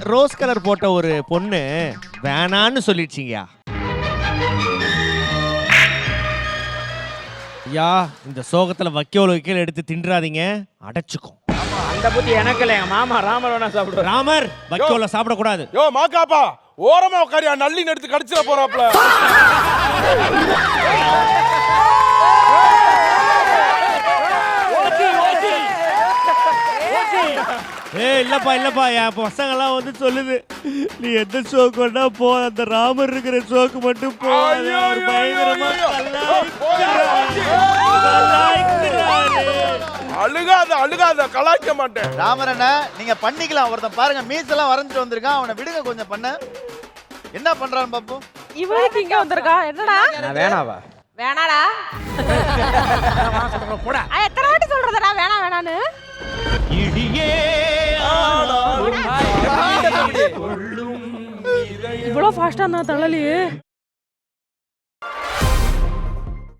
Rose colour போட்ட ஒரு பொண்ணு வேணான்னு சொல்லிடுச்சிங்கயா. ஐயா, இந்த சோகத்துல வைக்கோல் எடுத்து தின்றாதீங்க, அடைச்சுக்கும். அந்த புத்தி எனக்கு இல்ல, எங்க மாமா ராமர் வேணா சாப்பிடுவார். ராமர் வைக்கோல சாப்பிடக்கூடாது. யோ மாக்காப்பா, ஓரமா உட்காரியா, நல்லின்னு எடுத்து கடிச்சிட போறாப்ல. இல்லப்பா இல்லப்பா, என் பசங்கெல்லாம் வந்து சொல்லுது, நீ எந்த ஷோக்கு வேணா போ, அந்த ராமர் இருக்கிற ஷோக்கு மட்டும் போ. அழுகாத அழுகாத, கலாய்க்க மாட்டேன். ராமர் அண்ணா, நீங்க பண்ணிக்கலாம். ஒருத்தன் பாருங்க மீசெல்லாம் வரைஞ்சிட்டு வந்திருக்கான், அவனை விடுங்க கொஞ்சம் பண்ண. என்ன பண்றான் பாப்பு? இவனுக்கு இங்க வந்திருக்கா என்னடா? வேணாவா? வேணாடா. போடா. எத்தனை வாட்டி சொல்றதடா வேணா வேணான்னு? இவ்வளவு ஃபாஸ்டா இருந்தா தள்ளலி.